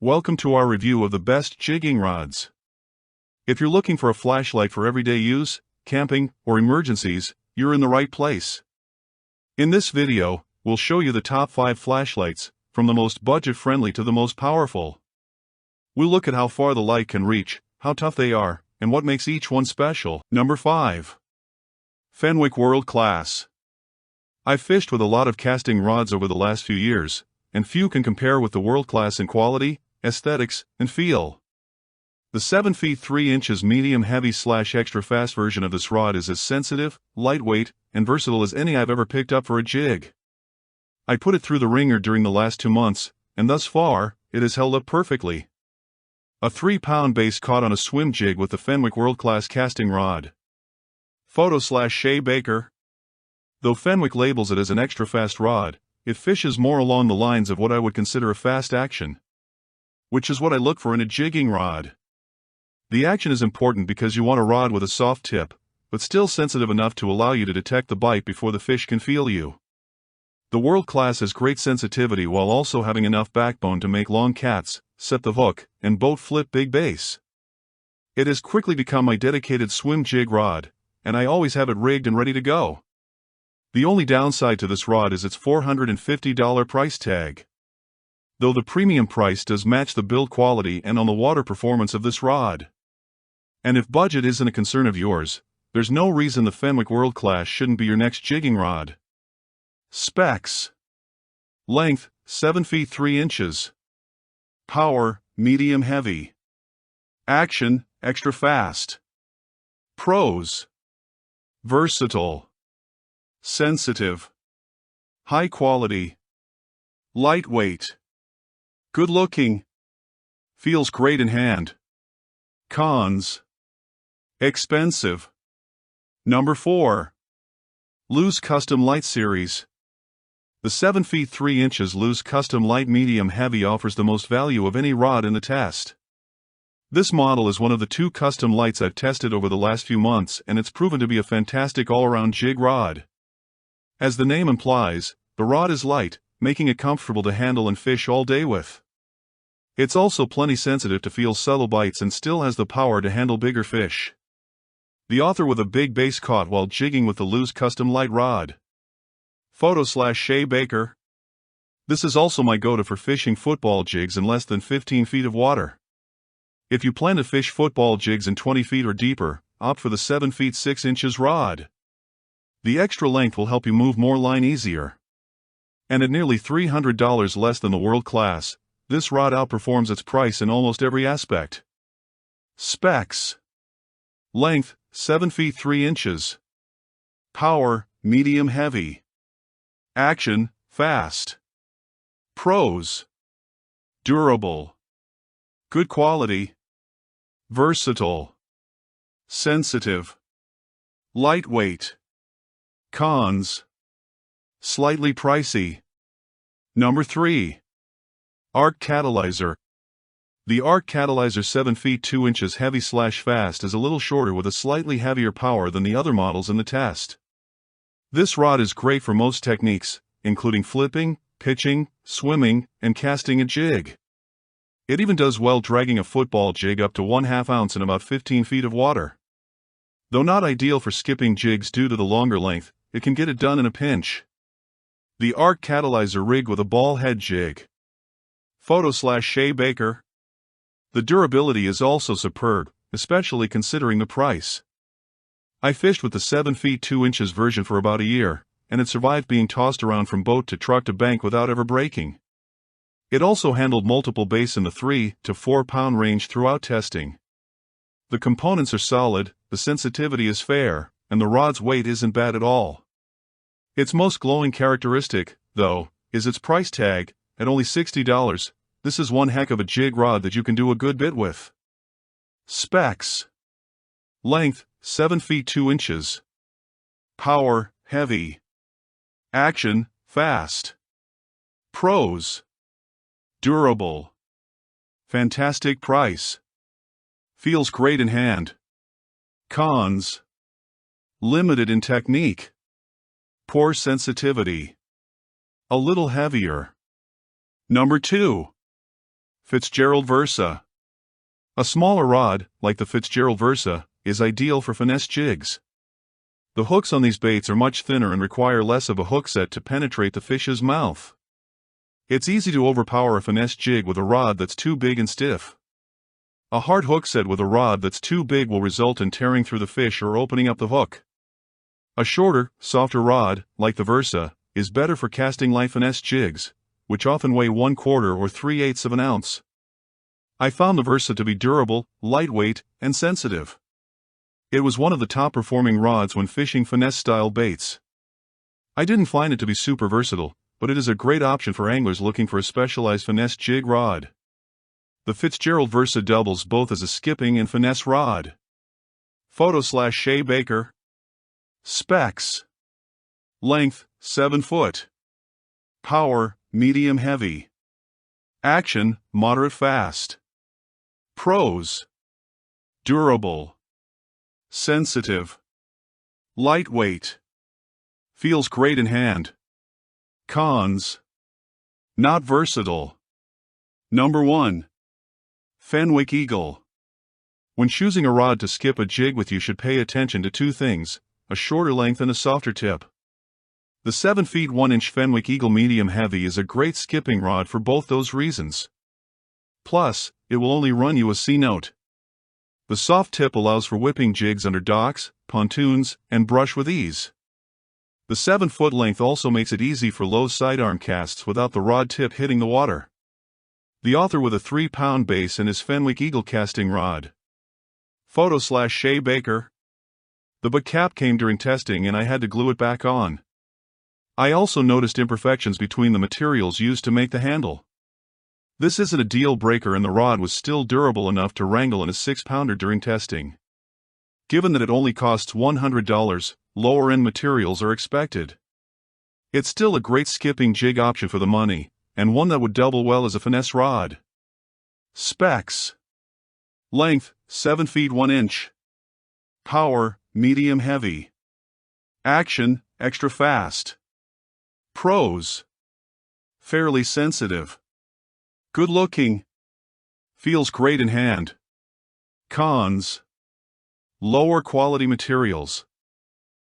Welcome to our review of the best jigging rods. If you're looking for a flashlight for everyday use, camping, or emergencies, you're in the right place. In this video, we'll show you the top 5 flashlights, from the most budget-friendly to the most powerful. We'll look at how far the light can reach, how tough they are, and what makes each one special. Number 5. Fenwick World Class. I've fished with a lot of casting rods over the last few years, and few can compare with the world class in quality, aesthetics, and feel. The 7 feet 3 inches medium-heavy/extra fast version of this rod is as sensitive, lightweight, and versatile as any I've ever picked up for a jig. I put it through the ringer during the last 2 months, and thus far, it has held up perfectly. A 3-pound base caught on a swim jig with the Fenwick World Class casting rod. Photo/Shea Baker. Though Fenwick labels it as an extra fast rod, it fishes more along the lines of what I would consider a fast action, which is what I look for in a jigging rod. The action is important because you want a rod with a soft tip, but still sensitive enough to allow you to detect the bite before the fish can feel you. The World Class has great sensitivity while also having enough backbone to make long cats, set the hook, and boat flip big bass. It has quickly become my dedicated swim jig rod, and I always have it rigged and ready to go. The only downside to this rod is its $450 price tag. Though the premium price does match the build quality and on the water performance of this rod. And if budget isn't a concern of yours, there's no reason the Fenwick World Class shouldn't be your next jigging rod. Specs. Length, 7 feet 3 inches. Power, medium-heavy. Action, extra fast. Pros. Versatile. Sensitive. High quality. Lightweight. Good looking. Feels great in hand. Cons. Expensive. Number 4. Lew's Custom Lite Series. The 7 feet 3 inches Lew's Custom Lite Medium Heavy offers the most value of any rod in the test. This model is one of the 2 custom lights I've tested over the last few months, and it's proven to be a fantastic all-around jig rod. As the name implies, the rod is light, making it comfortable to handle and fish all day with. It's also plenty sensitive to feel subtle bites and still has the power to handle bigger fish. The author with a big bass caught while jigging with the Lew's Custom Lite rod. Photo/Shea Baker. This is also my go-to for fishing football jigs in less than 15 feet of water. If you plan to fish football jigs in 20 feet or deeper, opt for the 7 feet 6 inches rod. The extra length will help you move more line easier. And at nearly $300 less than the World Class, this rod outperforms its price in almost every aspect. Specs. Length, 7 feet 3 inches. Power, medium-heavy. Action, fast. Pros. Durable. Good quality. Versatile. Sensitive. Lightweight. Cons. Slightly pricey. Number 3. Ark Catalyzer. The Ark Catalyzer 7 feet 2 inches heavy/fast is a little shorter with a slightly heavier power than the other models in the test. This rod is great for most techniques, including flipping, pitching, swimming, and casting a jig. It even does well dragging a football jig up to 1/2 ounce in about 15 feet of water. Though not ideal for skipping jigs due to the longer length, it can get it done in a pinch. The Ark Catalyzer rigged with a ball head jig. Photo/Shea Baker. The durability is also superb, especially considering the price. I fished with the 7 feet 2 inches version for about a year, and it survived being tossed around from boat to truck to bank without ever breaking. It also handled multiple bass in the 3 to 4 pound range throughout testing. The components are solid, the sensitivity is fair, and the rod's weight isn't bad at all. Its most glowing characteristic, though, is its price tag. At only $60, this is one heck of a jig rod that you can do a good bit with. Specs. Length, 7 feet 2 inches. Power, heavy. Action, fast. Pros. Durable. Fantastic price. Feels great in hand. Cons. Limited in technique. Poor sensitivity. A little heavier. Number 2. Fitzgerald Vursa. A smaller rod, like the Fitzgerald Vursa, is ideal for finesse jigs. The hooks on these baits are much thinner and require less of a hook set to penetrate the fish's mouth. It's easy to overpower a finesse jig with a rod that's too big and stiff. A hard hook set with a rod that's too big will result in tearing through the fish or opening up the hook. A shorter, softer rod, like the Vursa, is better for casting light finesse jigs, which often weigh 1/4 or 3/8 of an ounce. I found the Vursa to be durable, lightweight, and sensitive. It was one of the top performing rods when fishing finesse-style baits. I didn't find it to be super versatile, but it is a great option for anglers looking for a specialized finesse jig rod. The Fitzgerald Vursa doubles both as a skipping and finesse rod. Photo/Shea Baker. Specs: length, 7 foot. Power, medium heavy. Action, moderate fast. Pros: durable, sensitive, lightweight, feels great in hand. Cons: not versatile. Number 1. Fenwick Eagle. When choosing a rod to skip a jig with, you should pay attention to two things: a shorter length and a softer tip. The 7 feet 1 inch Fenwick Eagle medium heavy is a great skipping rod for both those reasons. Plus, it will only run you a C note. The soft tip allows for whipping jigs under docks, pontoons, and brush with ease. The 7 foot length also makes it easy for low sidearm casts without the rod tip hitting the water. The author with a 3-pound base in his Fenwick Eagle casting rod. Photo/Shea Baker. The butt cap came during testing and I had to glue it back on. I also noticed imperfections between the materials used to make the handle. This isn't a deal breaker and the rod was still durable enough to wrangle in a 6-pounder during testing. Given that it only costs $100, lower-end materials are expected. It's still a great skipping jig option for the money, and one that would double well as a finesse rod. Specs: length, 7 feet 1 inch. Power, medium heavy. Action, extra fast. Pros: fairly sensitive. Good looking. Feels great in hand. Cons: lower quality materials.